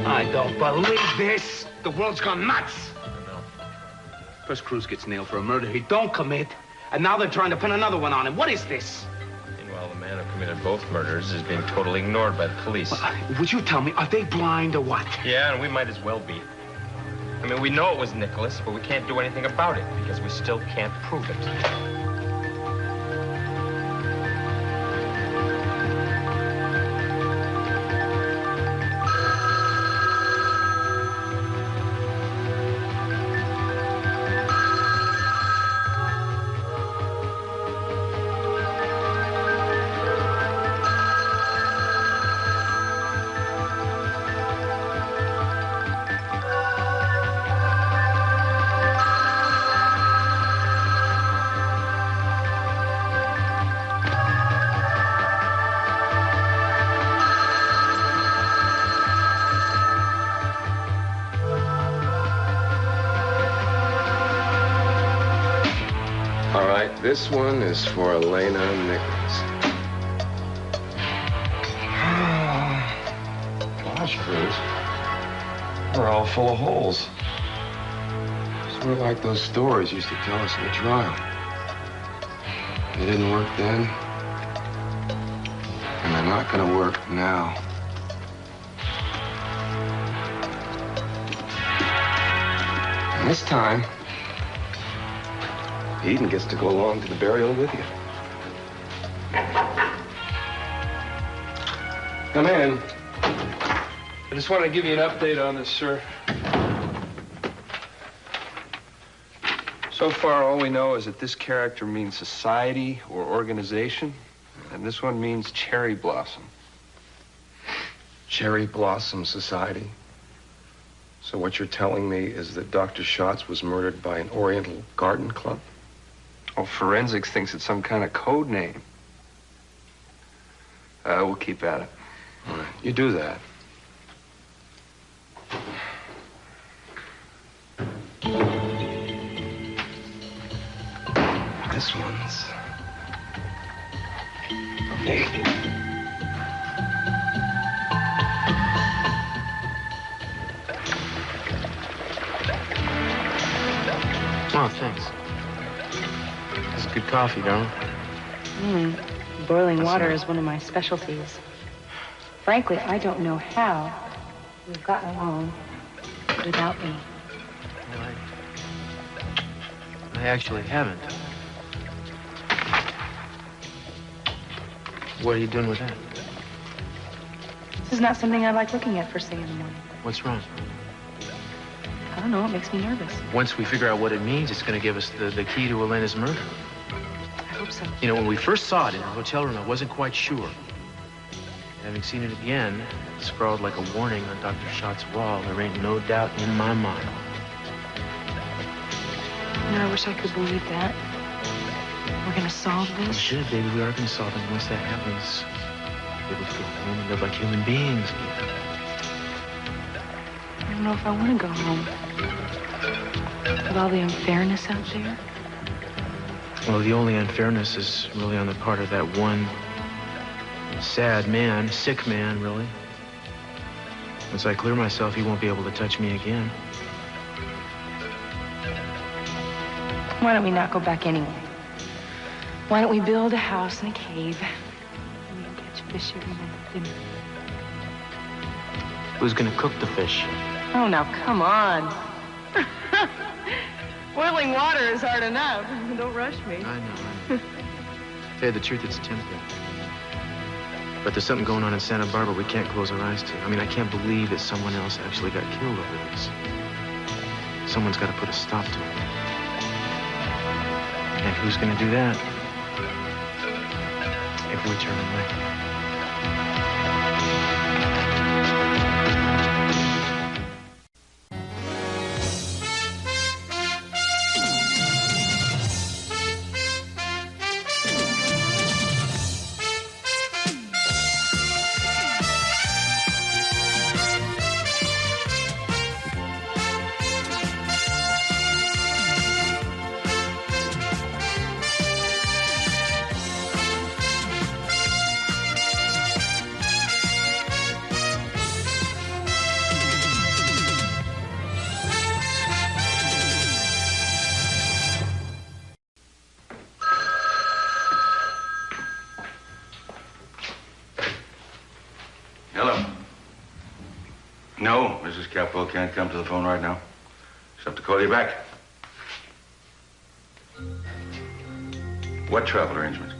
I don't believe this. The world's gone nuts. No. First Cruz gets nailed for a murder he don't commit, and now they're trying to pin another one on him. What is this? Meanwhile, the man who committed both murders is being totally ignored by the police. Would you tell me, are they blind or what? Yeah, and we might as well be. I mean, we know it was Nicholas, but we can't do anything about it because we still can't prove it. This one is for Elena Nichols. Gosh, Cruz. We're all full of holes. Sort of like those stories you used to tell us in the trial. They didn't work then, and they're not gonna work now. And this time, Eden gets to go along to the burial with you. Come in. I just want to give you an update on this, sir. So far, all we know is that this character means society or organization, and this one means cherry blossom. Cherry Blossom Society. So what you're telling me is that Dr. Schotz was murdered by an Oriental Garden Club? Oh, forensics thinks it's some kind of code name. We'll keep at it. All right, you do that. This one's for me. Oh, thanks. This is good coffee, darling. Boiling water is one of my specialties. Frankly, I don't know how you've gotten along without me. Well, I actually haven't. What are you doing with that? This is not something I like looking at first thing in the morning. What's wrong? I don't know, it makes me nervous. Once we figure out what it means, it's going to give us the key to Elena's murder. I hope so. You know, when we first saw it in the hotel room, I wasn't quite sure. Having seen it again, scrawled like a warning on Dr. Schott's wall, there ain't no doubt in my mind. You know, I wish I could believe that. We're gonna solve Oh, this. sure, baby, we are going to solve it. Once that happens, we'll be able to go home and live like human beings again. I don't know if I want to go home. With all the unfairness out there. Well, the only unfairness is really on the part of that one sad man, sick man, really. Once I clear myself, he won't be able to touch me again. Why don't we not go back anyway? Why don't we build a house in a cave? And we can catch fish every night for dinner. Who's going to cook the fish? Oh, now, come on. Boiling water is hard enough. Don't rush me. I know. To tell you the truth, it's tempting. But there's something going on in Santa Barbara we can't close our eyes to. I mean, I can't believe that someone else actually got killed over this. Someone's got to put a stop to it. And who's going to do that? If we turn away. No, Mrs. Capwell can't come to the phone right now. She'll have to call you back. What travel arrangements?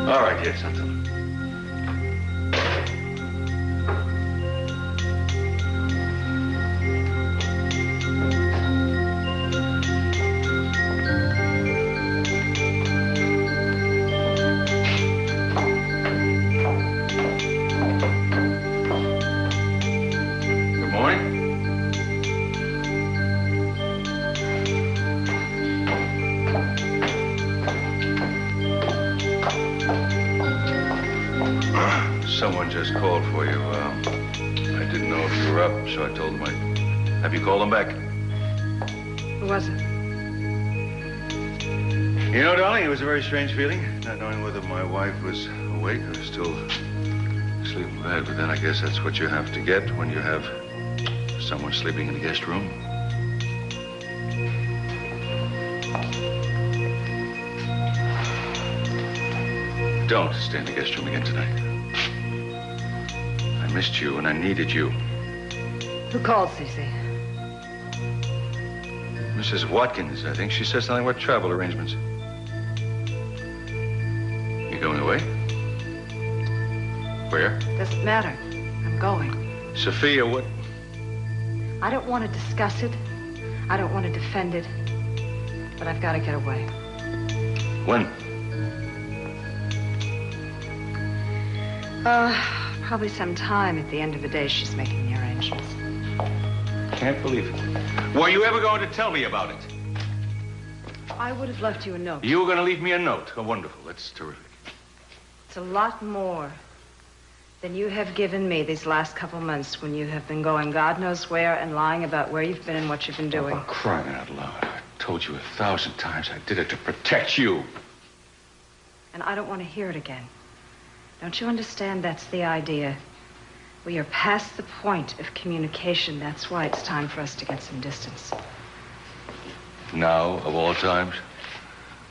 All right, yes, I'll tell her. Someone just called for you. I didn't know if you were up, so I told them I'd have you call them back. Who was it? You know, darling, it was a very strange feeling, not knowing whether my wife was awake or still asleep in bed. But then I guess that's what you have to get when you have someone sleeping in the guest room. Don't stay in the guest room again tonight. I missed you and I needed you. Who called, Cece? Mrs. Watkins, I think she said something about travel arrangements. You going away? Where? Doesn't matter. I'm going. Sophia, what? I don't want to discuss it. I don't want to defend it. But I've got to get away. When? Probably sometime at the end of the day she's making the arrangements. Can't believe it. Were you ever going to tell me about it? I would have left you a note. You were going to leave me a note. Oh, wonderful. That's terrific. It's a lot more than you have given me these last couple months when you have been going God knows where and lying about where you've been and what you've been doing. Oh, crying out loud. I told you 1,000 times I did it to protect you. And I don't want to hear it again. Don't you understand that's the idea? We are past the point of communication. That's why it's time for us to get some distance. Now, of all times,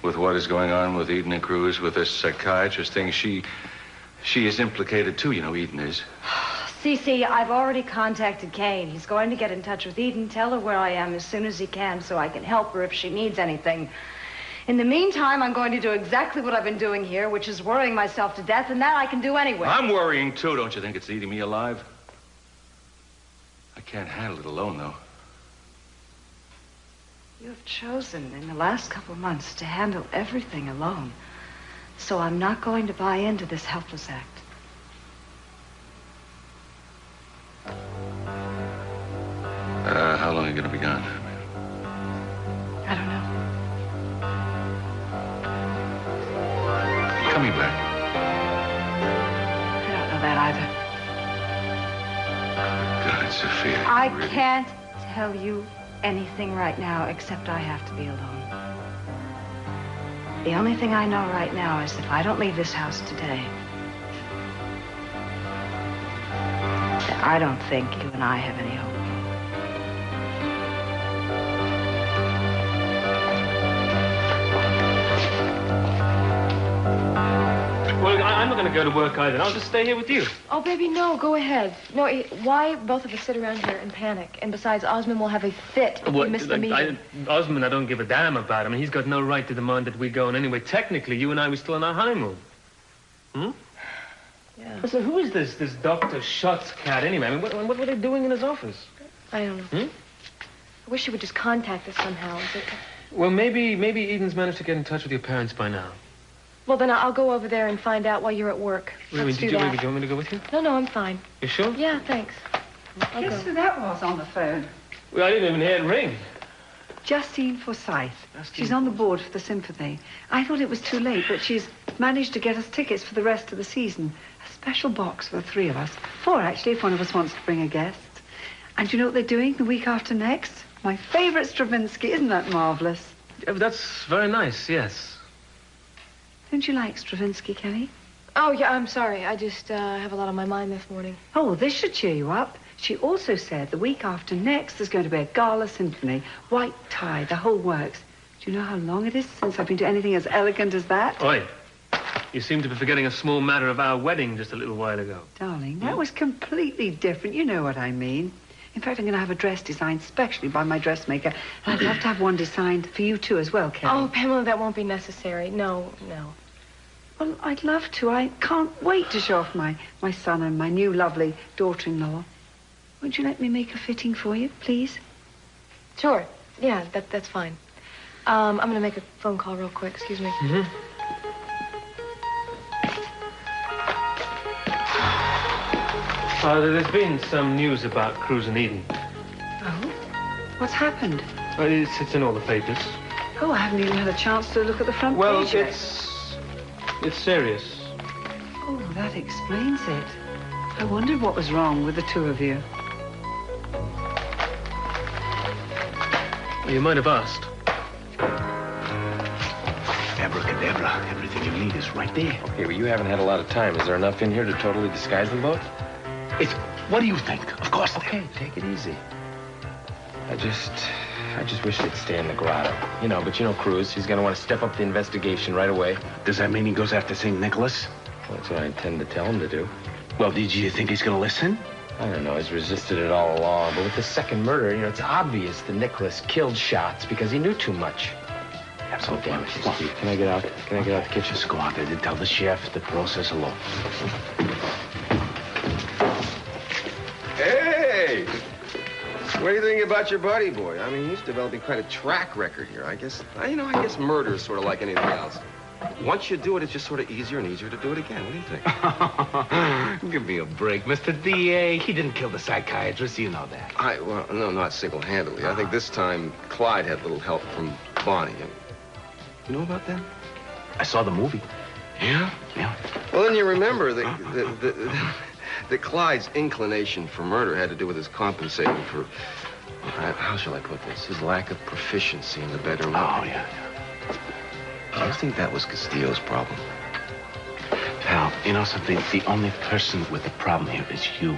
with what is going on with Eden and Cruz, with this psychiatrist thing, she is implicated too, you know, Eden is. Cece, I've already contacted Kane. He's going to get in touch with Eden, tell her where I am as soon as he can so I can help her if she needs anything. In the meantime, I'm going to do exactly what I've been doing here, which is worrying myself to death, and that I can do anyway. I'm worrying too. Don't you think it's eating me alive? I can't handle it alone, though. You have chosen in the last couple of months to handle everything alone. So I'm not going to buy into this helpless act. How long are you going to be gone? I don't know. Coming back. I don't know that either. God, Sophia. I really... can't tell you anything right now except I have to be alone. The only thing I know right now is if I don't leave this house today, I don't think you and I have any hope. Well, I'm not going to go to work either. I'll just stay here with you. Oh, baby, no, go ahead. No, why both of us sit around here and panic? And besides, Osmond will have a fit if we miss the meeting. Osmond, I don't give a damn about him. He's got no right to demand that we go. And anyway, technically, you and I were still on our honeymoon. Hmm? Yeah. So who is this Dr. Schotz cat anyway? I mean, what were they doing in his office? I don't know. I wish you would just contact us somehow. Well, maybe Eden's managed to get in touch with your parents by now. Well, then I'll go over there and find out while you're at work. Let's do that. Do you want me to go with you? No, I'm fine. You sure? Yeah, thanks. I'll Guess who that was on the phone? Well, I didn't even hear it ring. Justine Forsyth. She's on the board for the symphony. I thought it was too late, but she's managed to get us tickets for the rest of the season. A special box for the three of us. Four, actually, if one of us wants to bring a guest. And you know what they're doing the week after next? My favorite Stravinsky. Isn't that marvelous? Yeah, that's very nice, yes. Don't you like Stravinsky, Kenny? Oh, yeah, I'm sorry. I just have a lot on my mind this morning. Oh, well, this should cheer you up. She also said the week after next there's going to be a gala symphony. White tie, the whole works. Do you know how long it is since I've been to anything as elegant as that? Oi. You seem to be forgetting a small matter of our wedding just a little while ago. Darling, that was completely different. You know what I mean. In fact, I'm going to have a dress designed specially by my dressmaker. And I'd love to have one designed for you, too, as well, Kelly. Oh, Pamela, that won't be necessary. No. Well, I'd love to. I can't wait to show off my son and my new lovely daughter-in-law. Won't you let me make a fitting for you, please? Sure. Yeah, that's fine. I'm going to make a phone call real quick. Excuse me. Mm-hmm. There's been some news about Cruz and Eden. Oh? What's happened? It's in all the papers. Oh, I haven't even had a chance to look at the front page yet. It's serious. Oh, that explains it. I wondered what was wrong with the two of you. Well, you might have asked. Abracadabra. Everything you need is right there. Okay, well, you haven't had a lot of time. Is there enough in here to totally disguise them both? What do you think? Of course. Okay, take it easy. I just wish they'd stay in the grotto. You know, but you know Cruz, he's gonna want to step up the investigation right away. Does that mean he goes after St. Nicholas? Well, that's what I intend to tell him to do. Well, did you think he's gonna listen? I don't know, he's resisted it all along. But with the second murder, you know, it's obvious that Nicholas killed Schotz because he knew too much. Oh, damn it, Steve, can I get out? Can I get out the kitchen? Just go out there and tell the chef the process alone. Hey! What do you think about your buddy, boy? I mean, he's developing quite a track record here. I guess murder is sort of like anything else. Once you do it, it's just sort of easier and easier to do it again. What do you think? Give me a break, Mr. D.A. He didn't kill the psychiatrist, you know that. Well, no, not single-handedly. I think this time Clyde had a little help from Bonnie. You know about that? I saw the movie. Yeah? Yeah. Well, then you remember that Clyde's inclination for murder had to do with his compensating for, how shall I put this, his lack of proficiency in the bedroom. Oh, yeah. I think that was Castillo's problem. Pal, you know something? The only person with the problem here is you.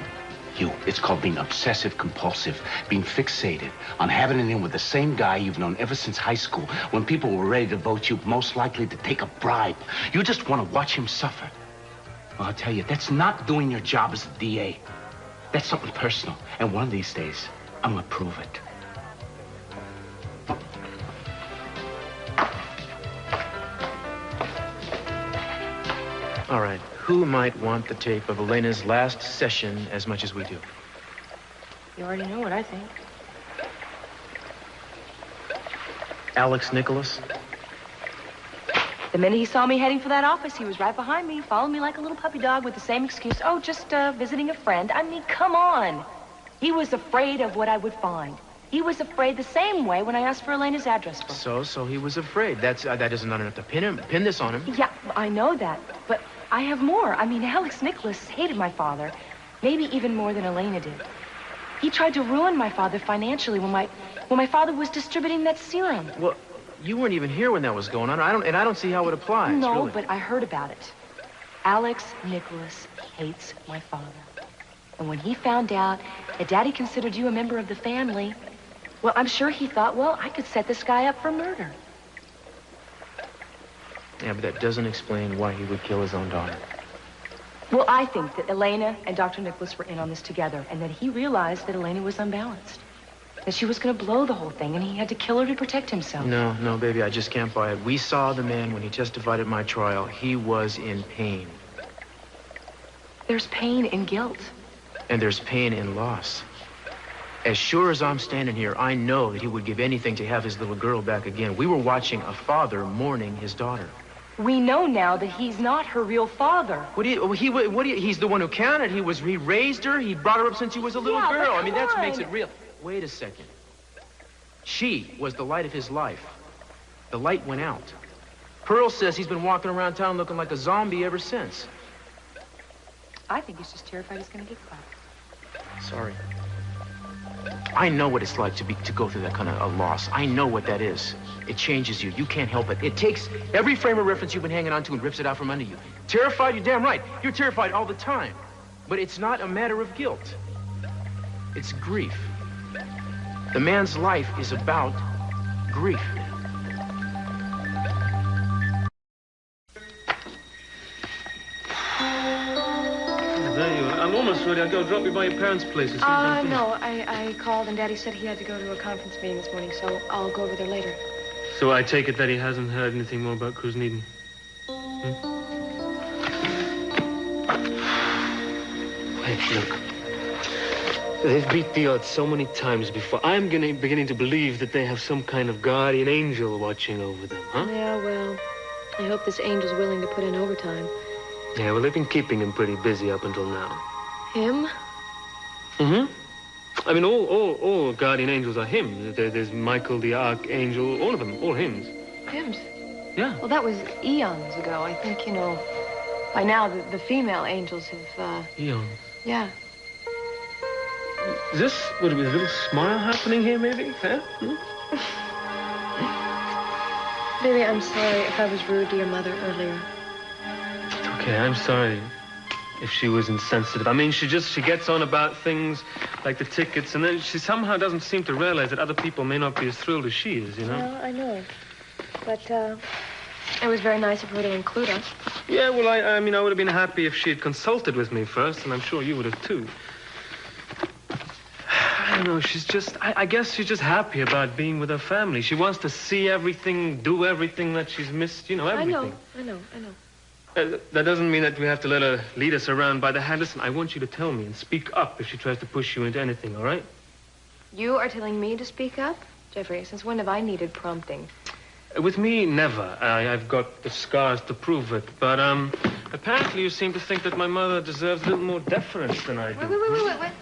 You. It's called being obsessive-compulsive, being fixated on having it in with the same guy you've known ever since high school, when people were ready to vote you most likely to take a bribe. You just want to watch him suffer. Well, I'll tell you, that's not doing your job as a DA. That's something personal. And one of these days, I'm going to prove it. All right. Who might want the tape of Elena's last session as much as we do? You already know what I think. Alex Nicholas? The minute he saw me heading for that office, he was right behind me, following me like a little puppy dog with the same excuse. Oh, just visiting a friend. I mean, come on. He was afraid of what I would find. He was afraid the same way when I asked for Elena's address book. So he was afraid. That isn't enough to pin this on him. Yeah, I know that, but I have more. I mean, Alex Nicholas hated my father, maybe even more than Elena did. He tried to ruin my father financially when my father was distributing that serum. Well, you weren't even here when that was going on. I don't see how it applies. No, really. But I heard about it. Alex Nicholas hates my father. And when he found out that Daddy considered you a member of the family, well, I'm sure he thought, well, I could set this guy up for murder. Yeah, but that doesn't explain why he would kill his own daughter. Well, I think that Elena and Dr. Nicholas were in on this together, and that he realized that Elena was unbalanced. That she was going to blow the whole thing, and he had to kill her to protect himself. No, baby, I just can't buy it. We saw the man when he testified at my trial. He was in pain. There's pain in guilt. And there's pain in loss. As sure as I'm standing here, I know that he would give anything to have his little girl back again. We were watching a father mourning his daughter. We know now that he's not her real father. He's the one who counted. He raised her. He brought her up since she was a little girl. I mean, that makes it real. Wait a second. She was the light of his life. The light went out. Pearl says he's been walking around town looking like a zombie ever since. I think he's just terrified he's going to get caught. Sorry. I know what it's like to go through that kind of a loss. I know what that is. It changes you. You can't help it. It takes every frame of reference you've been hanging on to and rips it out from under you. Terrified? You're damn right. You're terrified all the time. But it's not a matter of guilt. It's grief. The man's life is about grief. there you are. I'm almost ready. I'll go drop you by your parents' place as soon as I'm finished. No. I called and Daddy said he had to go to a conference meeting this morning, so I'll go over there later. So I take it that he hasn't heard anything more about Cruz Needham? Hey, look. They've beat the odds so many times before. I'm beginning to believe that they have some kind of guardian angel watching over them, huh? Yeah, well, I hope this angel's willing to put in overtime. Yeah, well, they've been keeping him pretty busy up until now. Him? I mean, all guardian angels are hymns. There's Michael the Archangel, all of them, all hymns. Hymns? Yeah. Well, that was eons ago. I think, by now the female angels have, Eons? Yeah. Is this, what, a little smile happening here, maybe? Huh? Baby, I'm sorry if I was rude to your mother earlier. It's okay, I'm sorry if she was insensitive. I mean, she gets on about things like the tickets, and then she somehow doesn't seem to realize that other people may not be as thrilled as she is, Well, I know. But, it was very nice of her to include us. Yeah, well, I mean, I would have been happy if she had consulted with me first, and I'm sure you would have, too. I don't know, she's just, I guess she's just happy about being with her family. She wants to see everything, do everything that she's missed, everything. I know. That doesn't mean that we have to let her lead us around by the hand. Listen, I want you to tell me and speak up if she tries to push you into anything, all right? You are telling me to speak up? Jeffrey, since when have I needed prompting? With me, never. I've got the scars to prove it. But, apparently you seem to think that my mother deserves a little more deference than I do. Wait.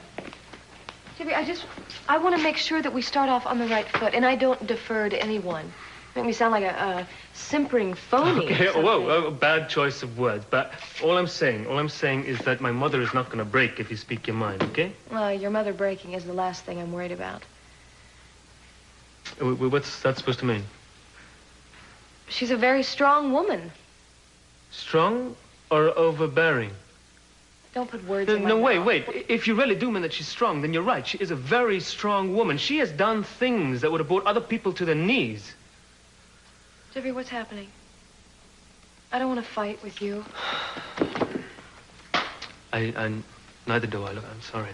Jeffrey, I want to make sure that we start off on the right foot, and I don't defer to anyone. Make me sound like a simpering phony. Okay, whoa, bad choice of words. But all I'm saying is that my mother is not going to break if you speak your mind, okay? Your mother breaking is the last thing I'm worried about. What's that supposed to mean? She's a very strong woman. Strong or overbearing? Don't put words in my mouth. No, wait. If you really do mean that she's strong, then you're right. She is a very strong woman. She has done things that would have brought other people to their knees. Jeffrey, what's happening? I don't want to fight with you. I neither do I. Look, I'm sorry.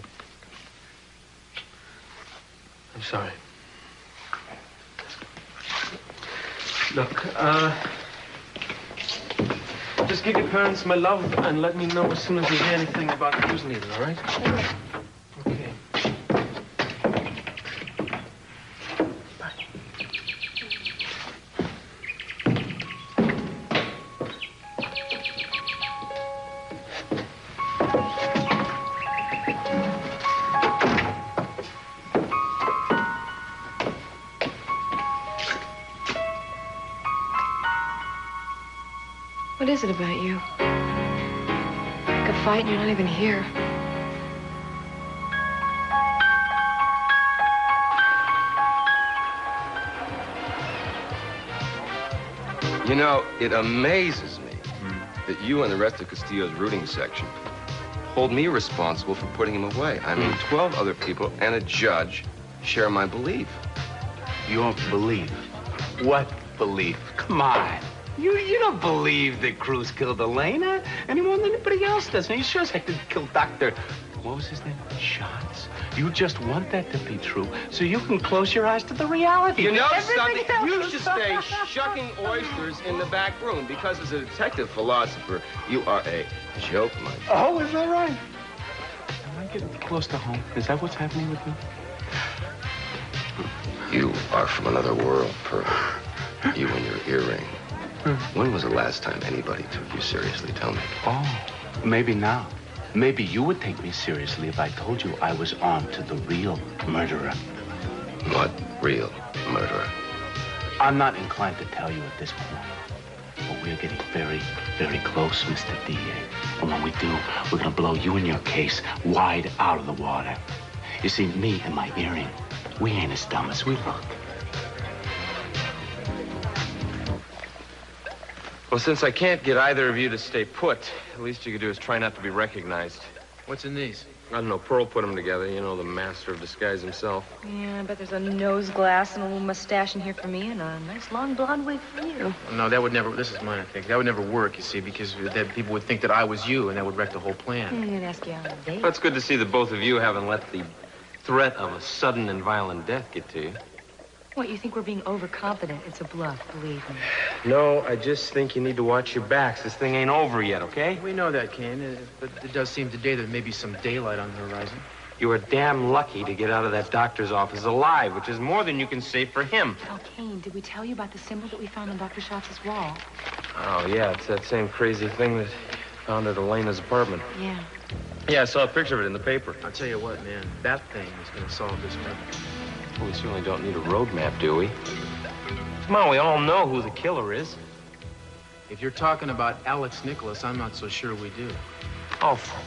I'm sorry. Look, just give your parents my love and let me know as soon as you hear anything about Cruz Needham, all right? Okay. Bye. What is it about you? Like a fight and you're not even here. It amazes me that you and the rest of Castillo's rooting section hold me responsible for putting him away. I mean, 12 other people and a judge share my belief. Your belief? What belief? Come on. You don't believe that Cruz killed Elena any more than anybody else does. And you sure as heck didn't kill Dr. What was his name? Schotz. You just want that to be true so you can close your eyes to the reality. You know something? Everything else You is should stay shucking oysters in the back room because as a detective philosopher, you are a joke, my friend. Oh, is that right? Am I getting close to home? Is that what's happening with you? You are from another world, pervert. You and your earring. When was the last time anybody took you seriously? Tell me. Oh, maybe now. Maybe you would take me seriously if I told you I was on to the real murderer. What real murderer? I'm not inclined to tell you at this point. But we're getting very, very close, Mr. DA. And when we do, we're going to blow you and your case wide out of the water. You see, me and my earring, we ain't as dumb as we look. Well, since I can't get either of you to stay put, the least you could do is try not to be recognized. What's in these? I don't know. Pearl put them together. You know, the master of disguise himself. Yeah, but there's a nose glass and a little mustache in here for me and a nice long blonde wig for you. No, that would never... This is mine, I think. That would never work, you see, because then people would think that I was you, and that would wreck the whole plan. I'm going to ask you out on a date. Well, it's good to see that both of you haven't let the threat of a sudden and violent death get to you. What, you think we're being overconfident? It's a bluff, believe me. No, I just think you need to watch your backs. This thing ain't over yet, okay? We know that, Kane, but it does seem today there may be some daylight on the horizon. You were damn lucky to get out of that doctor's office alive, which is more than you can say for him. Oh, Kane, did we tell you about the symbol that we found on Dr. Schotz's wall? Oh, yeah, it's that same crazy thing that found at Elena's apartment. Yeah. Yeah, I saw a picture of it in the paper. I'll tell you what, man, that thing is going to solve this murder. Well, we certainly don't need a road map, do we? Come on, we all know who the killer is. If you're talking about Alex Nicholas, I'm not so sure we do. Oh, for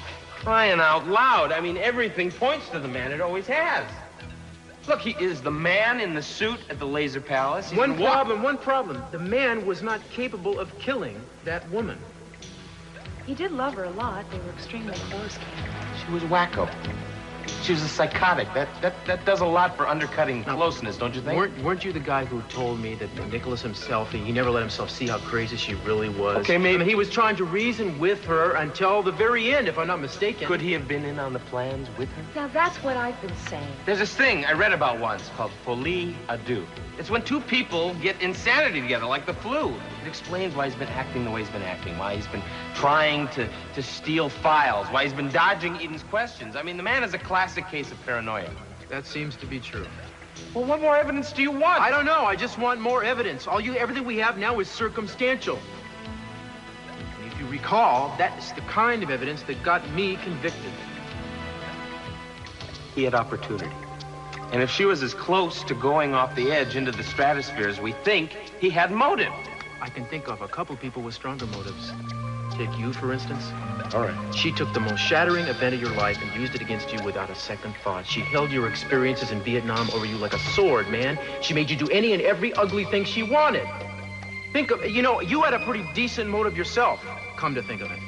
crying out loud. I mean, everything points to the man. It always has. Look, he is the man in the suit at the Laser Palace. One problem. The man was not capable of killing that woman. He did love her a lot. They were extremely close, Kane. She was wacko. She was a psychotic. That does a lot for undercutting closeness, don't you think? Weren't you the guy who told me that Nicholas himself, he never let himself see how crazy she really was? Okay, maybe. I mean, he was trying to reason with her until the very end, if I'm not mistaken. Could he have been in on the plans with her? Now, that's what I've been saying. There's this thing I read about once called folie à deux. It's when two people get insanity together, like the flu. It explains why he's been acting the way he's been acting, why he's been trying to steal files, why he's been dodging Eden's questions. I mean, the man is a classic case of paranoia. That seems to be true. Well, what more evidence do you want? I don't know. I just want more evidence. Everything we have now is circumstantial. And if you recall, that's the kind of evidence that got me convicted. He had opportunity. And if she was as close to going off the edge into the stratosphere as we think, he had motive. I can think of a couple people with stronger motives. Take you, for instance. All right. She took the most shattering event of your life and used it against you without a second thought. She held your experiences in Vietnam over you like a sword, man. She made you do any and every ugly thing she wanted. Think of, you had a pretty decent motive yourself, come to think of it.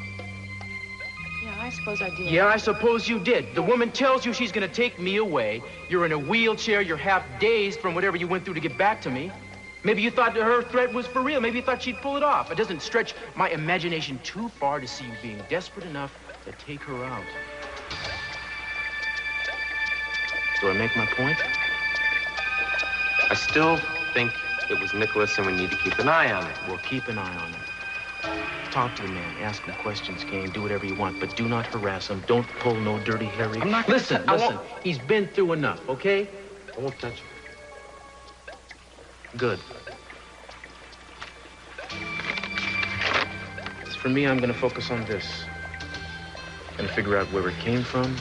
Yeah, I suppose I did. Yeah, I suppose you did. The woman tells you she's gonna take me away. You're in a wheelchair, you're half dazed from whatever you went through to get back to me. Maybe you thought her threat was for real. Maybe you thought she'd pull it off. It doesn't stretch my imagination too far to see you being desperate enough to take her out. Do I make my point? I still think it was Nicholas, and we need to keep an eye on it. Well, keep an eye on it. Talk to the man. Ask him questions, Kane. Do whatever you want, but do not harass him. Don't pull no dirty Harry. I'm not... Listen. He's been through enough, okay? I won't touch him. Good. As for me, I'm going to focus on this. I'm going to figure out where it came from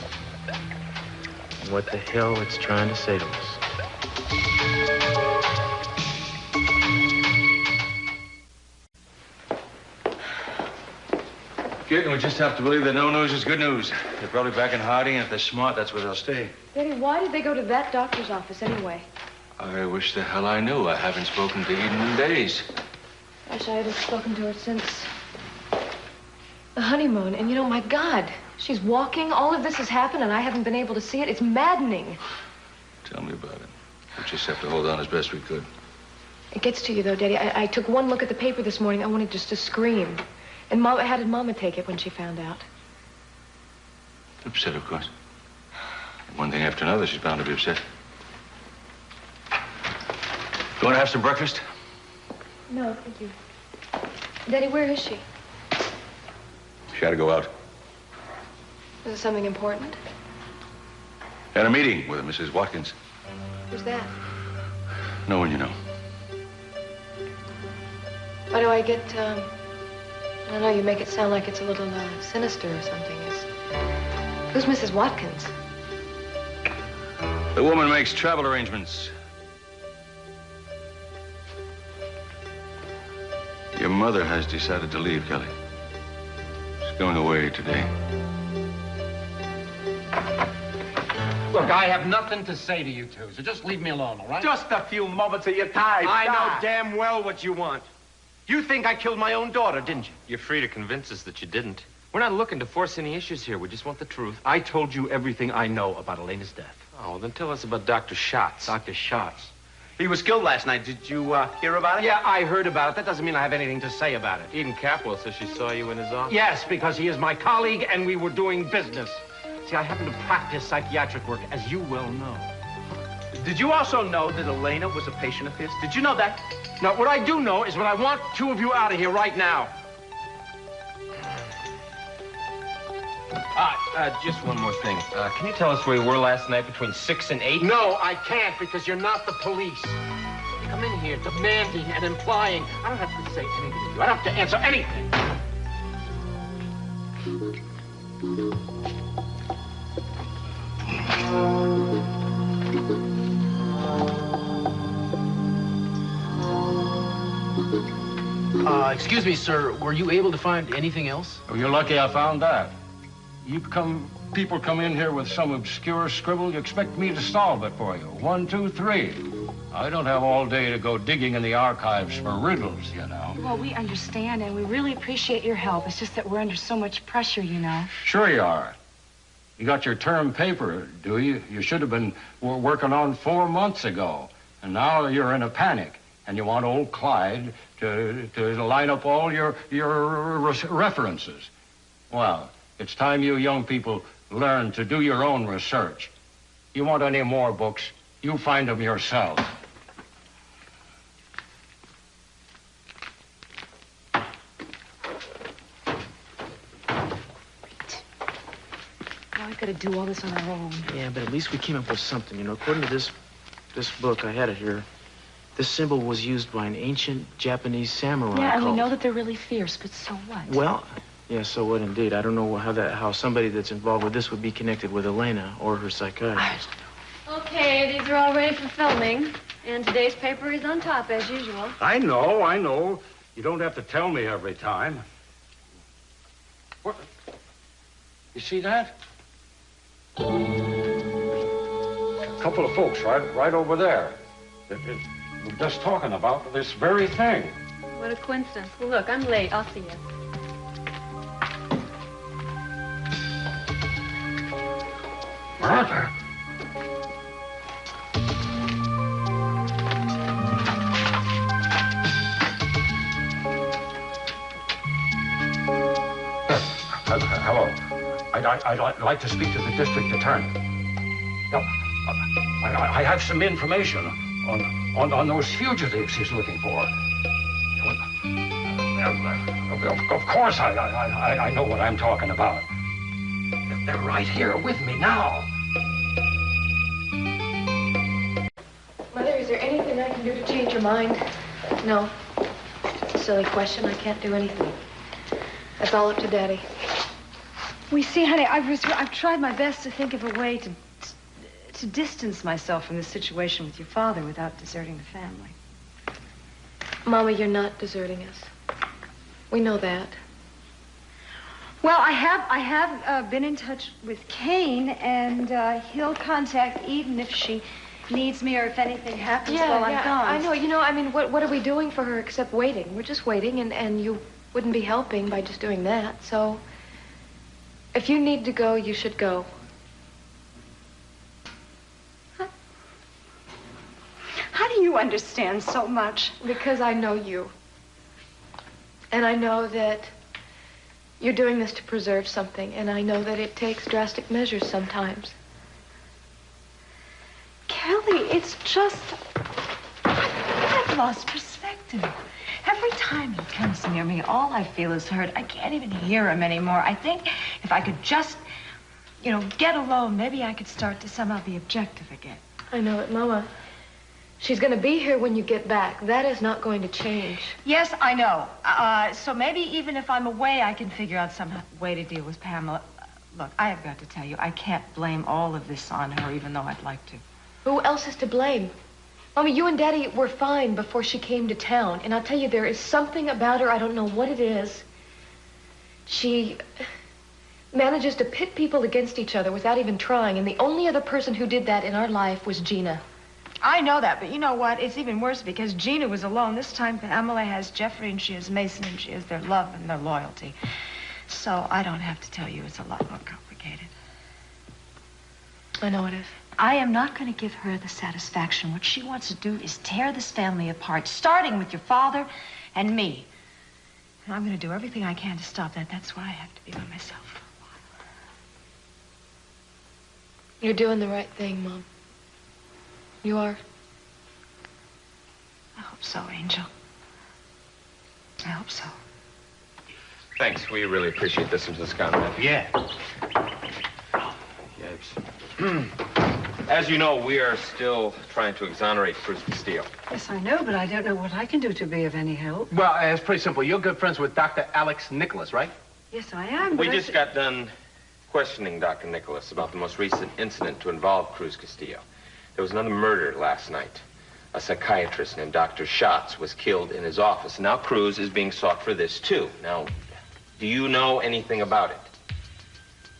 and what the hell it's trying to say to us. Kid, we just have to believe that no news is good news. They're probably back in hiding, and if they're smart, that's where they'll stay. Daddy, why did they go to that doctor's office anyway? I wish the hell I knew. I haven't spoken to Eden in days. Gosh, I haven't spoken to her since the honeymoon. And my God, she's walking. All of this has happened, and I haven't been able to see it. It's maddening. Tell me about it. We just have to hold on as best we could. It gets to you, though, Daddy. I took one look at the paper this morning. I wanted just to scream. And how did Mama take it when she found out? Upset, of course. One thing after another, she's bound to be upset. You want to have some breakfast? No, thank you. Daddy, where is she? She had to go out. Is it something important? Had a meeting with Mrs. Watkins. Who's that? No one you know. Why do I get, I don't know, you make it sound like it's a little, sinister or something. Who's Mrs. Watkins? The woman makes travel arrangements. Your mother has decided to leave, Kelly. She's going away today. Look, I have nothing to say to you two, so just leave me alone, all right? Just a few moments of your time. I know damn well what you want. You think I killed my own daughter, didn't you? You're free to convince us that you didn't. We're not looking to force any issues here. We just want the truth. I told you everything I know about Elena's death. Oh, then tell us about Dr. Schotz. Dr. Schotz. He was killed last night. Did you hear about it? Yeah, I heard about it. That doesn't mean I have anything to say about it. Eden Capwell says she saw you in his office. Yes, because he is my colleague and we were doing business. See, I happen to practice psychiatric work, as you well know. Did you also know that Elena was a patient of his? Did you know that? Now, what I do know is when I want two of you out of here right now. Just one more thing. Can you tell us where you were last night between 6 and 8? No, I can't, because you're not the police. You come in here demanding and implying. I don't have to say anything to you. I don't have to answer anything. Excuse me, sir. Were you able to find anything else? Oh, you're lucky I found that. People come in here with some obscure scribble, you expect me to solve it for you. 1, 2, 3. I don't have all day to go digging in the archives for riddles, you know. Well, we understand, and we really appreciate your help. It's just that we're under so much pressure, you know. Sure you are. You got your term paper, do you? You should have been working on 4 months ago. And now you're in a panic. And you want old Clyde to line up all your references. Well, it's time you young people learn to do your own research. You want any more books, you find them yourself. Now we gotta do all this on our own. Yeah, but at least we came up with something, you know. According to this book, I had it here. This symbol was used by an ancient Japanese samurai Yeah, and cult. we know that they're really fierce, but so what? Well, yeah, so what indeed? I don't know how somebody that's involved with this would be connected with Elena or her psychiatrist. Okay, these are all ready for filming. And today's paper is on top, as usual. I know. You don't have to tell me every time. What? You see that? A couple of folks right over there. We're just talking about this very thing. What a coincidence. Well, look, I'm late. I'll see you. Martha. Hello. I'd like to speak to the district attorney. No, I have some information on those fugitives he's looking for. Of course, I know what I'm talking about. They're right here with me now. Mother, is there anything I can do to change your mind? No. Silly question. I can't do anything. That's all up to Daddy. We see, honey, I've tried my best to think of a way to distance myself from this situation with your father without deserting the family. Mama, you're not deserting us. We know that. Well, I have been in touch with Kane, and he'll contact Eden if she needs me or if anything happens while I'm gone. I know. You know, I mean, what are we doing for her except waiting? We're just waiting, and you wouldn't be helping by just doing that. So, if you need to go, you should go. How do you understand so much? Because I know you. And I know that you're doing this to preserve something, and I know that it takes drastic measures sometimes. Kelly, it's just... I've lost perspective. Every time he comes near me, all I feel is hurt. I can't even hear him anymore. I think if I could just, get alone, maybe I could start to somehow be objective again. I know it, Mama. She's going to be here when you get back. That is not going to change. Yes, I know. So maybe even if I'm away, I can figure out some way to deal with Pamela. Look, I have got to tell you, I can't blame all of this on her, even though I'd like to. Who else is to blame? Mama, you and Daddy were fine before she came to town. And I'll tell you, there is something about her, I don't know what it is. She manages to pit people against each other without even trying. And the only other person who did that in our life was Gina. I know that, but you know what? It's even worse because Gina was alone. This time, Pamela has Jeffrey and she has Mason and she has their love and their loyalty. So I don't have to tell you it's a lot more complicated. I know it is. I am not going to give her the satisfaction. What she wants to do is tear this family apart, starting with your father and me. And I'm going to do everything I can to stop that. That's why I have to be by myself for a while. You're doing the right thing, Mom. You are. I hope so, Angel. I hope so. Thanks. We really appreciate this, Mrs. Convict. Yeah. Yipes. As you know, we are still trying to exonerate Cruz Castillo. Yes, I know, but I don't know what I can do to be of any help. Well, it's pretty simple. You're good friends with Dr. Alex Nicholas, right? Yes, I am. We just got done questioning Dr. Nicholas about the most recent incident to involve Cruz Castillo. There was another murder last night. A psychiatrist named Dr. Schotz was killed in his office. Now Cruz is being sought for this, too. Now, do you know anything about it?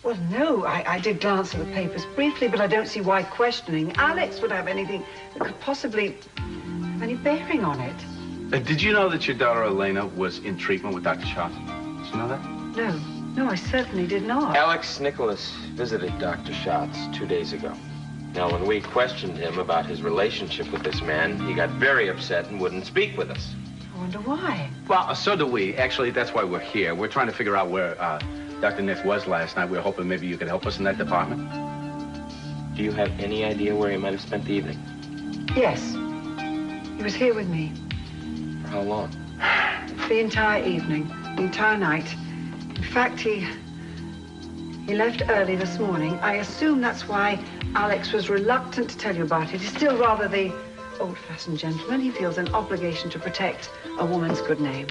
Well, no, I did glance at the papers briefly, but I don't see why questioning Alex would have anything that could possibly have any bearing on it. Did you know that your daughter Elena was in treatment with Dr. Schotz? Did you know that? No, I certainly did not. Alex Nicholas visited Dr. Schotz 2 days ago. Now, when we questioned him about his relationship with this man, he got very upset and wouldn't speak with us. I wonder why. Well, so do we. Actually, that's why we're here. We're trying to figure out where Dr. Nick was last night. We were hoping maybe you could help us in that department. Do you have any idea where he might have spent the evening? Yes. He was here with me. For how long? The entire evening, the entire night. In fact, he left early this morning. I assume that's why Alex was reluctant to tell you about it. He's still rather the old-fashioned gentleman. He feels an obligation to protect a woman's good name.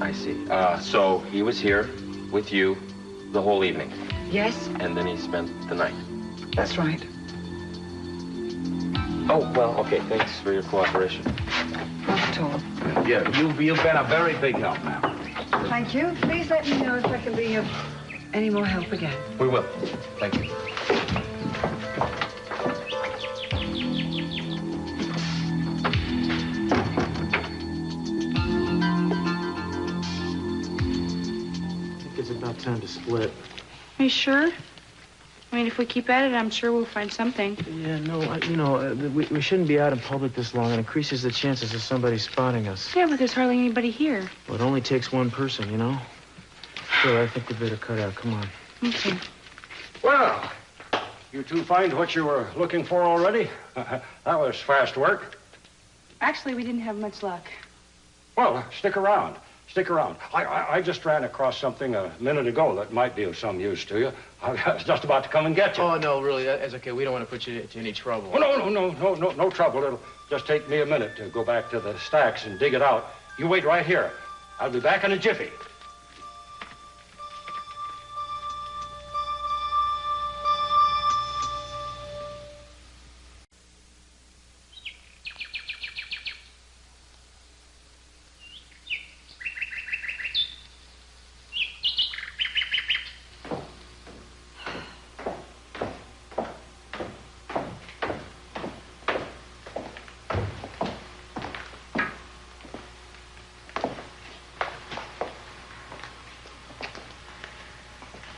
I see. So he was here with you the whole evening? Yes. And then he spent the night? That's right. Oh, well, okay. Thanks for your cooperation. Not at all. Yeah, you've been a very big help, ma'am. Thank you. Please let me know if I can be of any more help again. We will. Thank you. It's about time to split. Are you sure? I mean, if we keep at it, I'm sure we'll find something. Yeah, no, we shouldn't be out in public this long. It increases the chances of somebody spotting us. Yeah, but there's hardly anybody here. Well, it only takes one person, you know? So I think we better cut out. Come on. Okay. Well, you two find what you were looking for already? That was fast work. Actually, we didn't have much luck. Well, stick around. Stick around. I just ran across something a minute ago that might be of some use to you. I was just about to come and get you. Oh, no, really, that's okay. We don't want to put you to any trouble. Oh, no trouble. It'll just take me a minute to go back to the stacks and dig it out. You wait right here. I'll be back in a jiffy.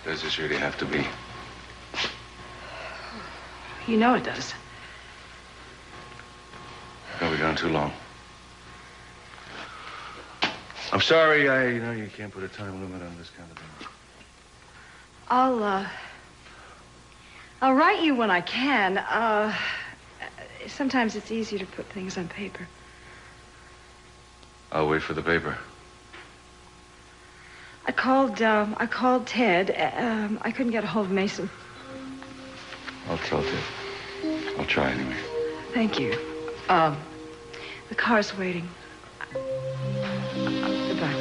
Does this really have to be? You know it does. Are we gone too long? I'm sorry, you know you can't put a time limit on this kind of thing. I'll write you when I can. Sometimes it's easier to put things on paper. I'll wait for the paper. I called Ted. I couldn't get a hold of Mason. I'll tell Ted. I'll try anyway. Thank you. The car's waiting. Goodbye.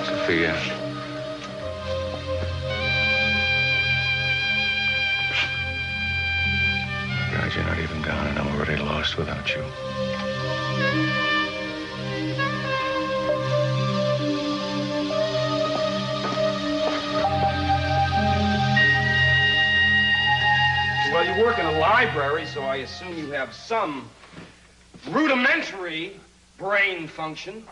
Sophia. God, you're not even gone, and I'm already lost without you. Well, you work in a library, so I assume you have some rudimentary brain function.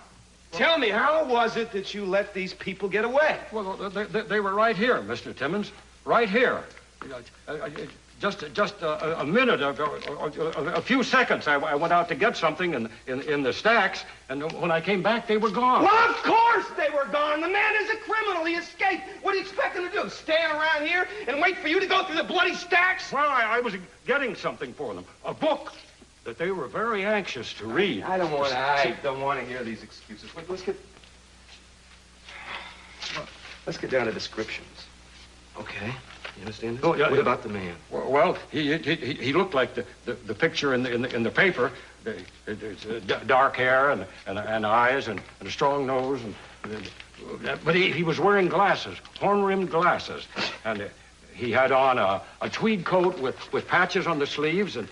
Tell me, how was it that you let these people get away? Well, they were right here, Mr. Timmons. Right here. Just a minute, a few seconds. I went out to get something in the stacks, and when I came back, they were gone. Well, of course they were gone. The man is a criminal. He escaped. What do you expect him to do? Stand around here and wait for you to go through the bloody stacks? Well, I was getting something for them. A book that they were very anxious to read. I don't want to hear these excuses. Wait, let's get down to descriptions. Okay. You understand this? Oh, yeah. What about the man? Well, he looked like the picture in the paper. Dark hair and eyes and a strong nose but he was wearing glasses, horn-rimmed glasses, and he had on a tweed coat with patches on the sleeves and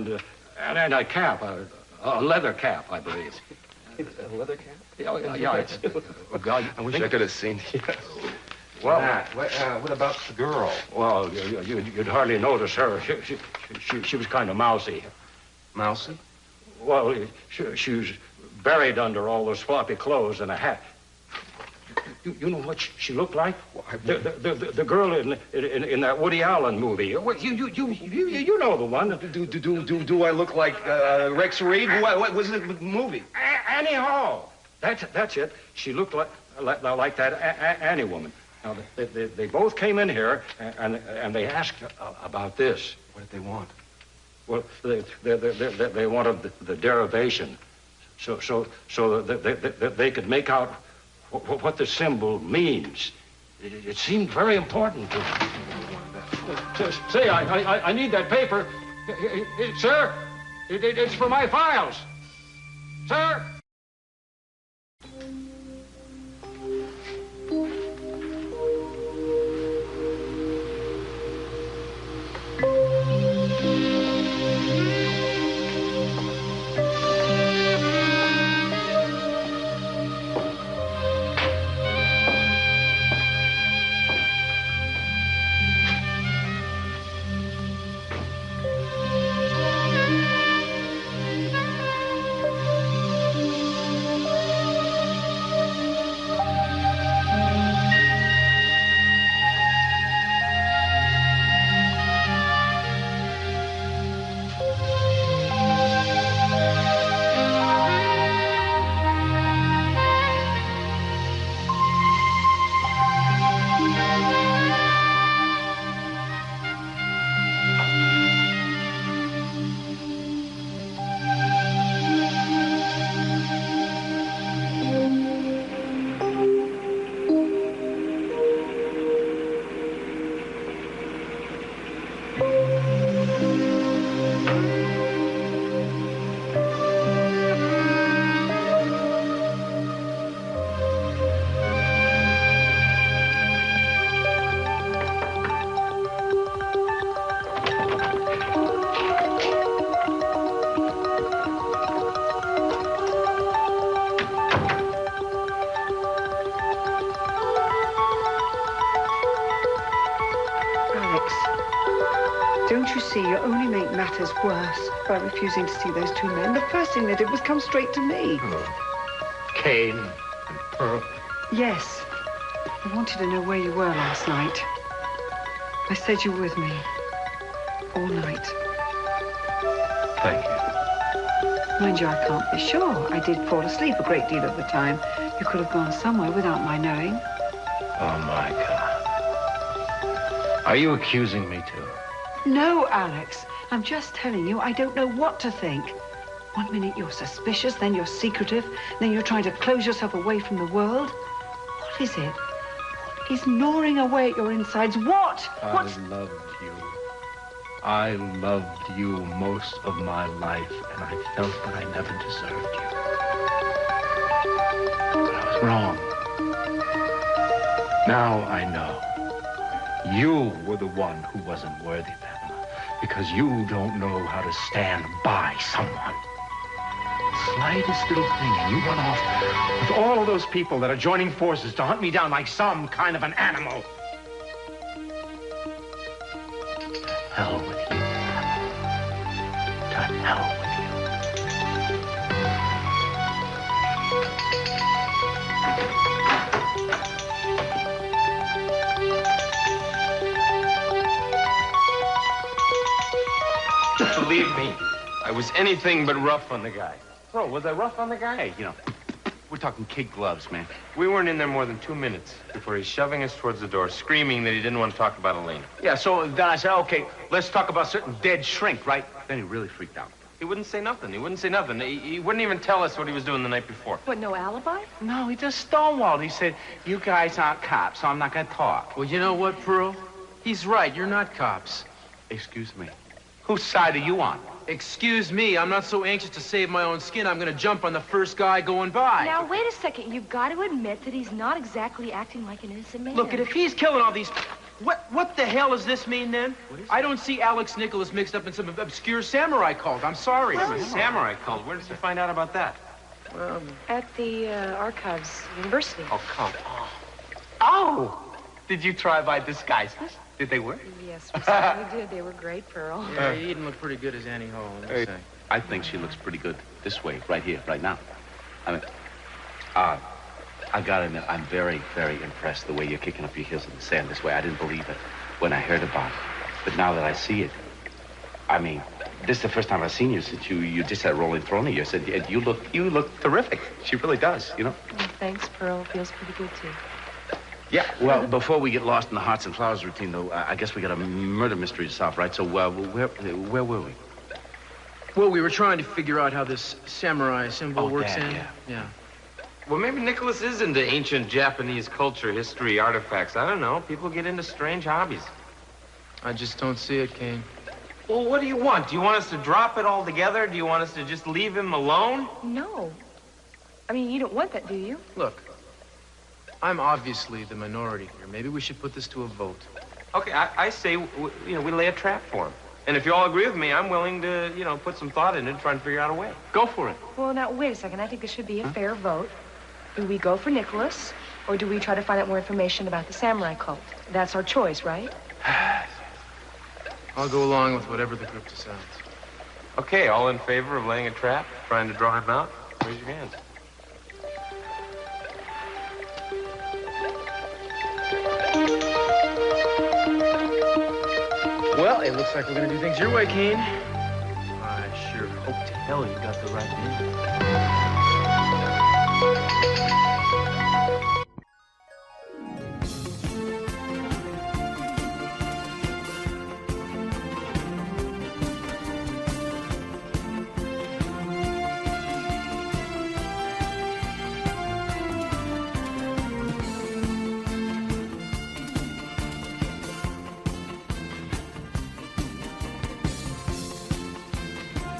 a cap, a leather cap, I believe. A leather cap? Yeah. I wish I could have seen it. Well, what about the girl? Well, you'd hardly notice her. She was kind of mousy. Mousy? Well, she was buried under all those floppy clothes and a hat. You know what she looked like? The girl in that Woody Allen movie. You know the one. Do I look like Rex Reed? What was it, the movie? Annie Hall. That's it. She looked like that Annie woman. Now, they both came in here, and they asked about this. What did they want? Well, they wanted the derivation, so that they could make out what the symbol means. It seemed very important to them. Say, I need that paper. Sir, it's for my files. Sir! You only make matters worse by refusing to see those two men. The first thing they did was come straight to me. Kane and Pearl. Yes. I wanted to know where you were last night. I said you were with me all night. Thank you. Mind you, I can't be sure. I did fall asleep a great deal of the time. You could have gone somewhere without my knowing. Oh, my God. Are you accusing me, too? No, Alex. I'm just telling you, I don't know what to think. One minute you're suspicious, then you're secretive, then you're trying to close yourself away from the world. What is it? What is gnawing away at your insides? What? I loved you. I loved you most of my life, and I felt that I never deserved you. But I was wrong. Now I know. You were the one who wasn't worthy, Pamela, because you don't know how to stand by someone. Slightest little thing, and you run off with all of those people that are joining forces to hunt me down like some kind of an animal. To hell with you, Pamela. To hell with you. I was anything but rough on the guy. Bro, was I rough on the guy? Hey, you know, we're talking kid gloves, man. We weren't in there more than 2 minutes before he's shoving us towards the door, screaming that he didn't want to talk about Elena. Yeah, so then I said, okay, let's talk about certain dead shrink, right? Then he really freaked out. He wouldn't say nothing. He wouldn't say nothing. He wouldn't even tell us what he was doing the night before. What, no alibi? No, he just stonewalled. He said, you guys aren't cops, so I'm not going to talk. Well, you know what, Pearl? He's right. You're not cops. Excuse me. Whose side are you on? Excuse me. I'm not so anxious to save my own skin. I'm going to jump on the first guy going by. Now, wait a second. You've got to admit that he's not exactly acting like an innocent man. Look, if he's killing all these... What the hell does this mean, then? I don't see Alex Nicholas mixed up in some obscure samurai cult. I'm sorry. Well, samurai cult? Where did you find out about that? At the Archives University. Oh, come on. Oh! Did you try by disguises? Did they work? Yes, we certainly did. They were great, Pearl. Yeah, you didn't look pretty good as Annie Hall, let me say. I think she looks pretty good this way, right here, right now. I mean, I gotta admit, I'm very, very impressed the way you're kicking up your heels in the sand this way. I didn't believe it when I heard about it. But now that I see it, I mean, this is the first time I've seen you since you just had Rolling Throne of you. I said, you look terrific. She really does, you know? Well, thanks, Pearl. Feels pretty good, too. Yeah, well, before we get lost in the Hearts and Flowers routine, though, I guess we got a murder mystery to solve, right? So, where were we? Well, we were trying to figure out how this samurai symbol works in. Yeah. Well, maybe Nicholas is into ancient Japanese culture, history, artifacts. I don't know. People get into strange hobbies. I just don't see it, Kane. Well, what do you want? Do you want us to drop it all together? Do you want us to just leave him alone? No. I mean, you don't want that, do you? Look, I'm obviously the minority here. Maybe we should put this to a vote. Okay, I say, we lay a trap for him. And if you all agree with me, I'm willing to, put some thought into it and try and figure out a way. Go for it. Well, now, wait a second. I think this should be a fair vote. Do we go for Nicholas, or do we try to find out more information about the samurai cult? That's our choice, right? I'll go along with whatever the group decides. Okay, all in favor of laying a trap, trying to draw him out? Raise your hands. Well, it looks like we're going to do things your way, Kane. I sure hope to hell you got the right name.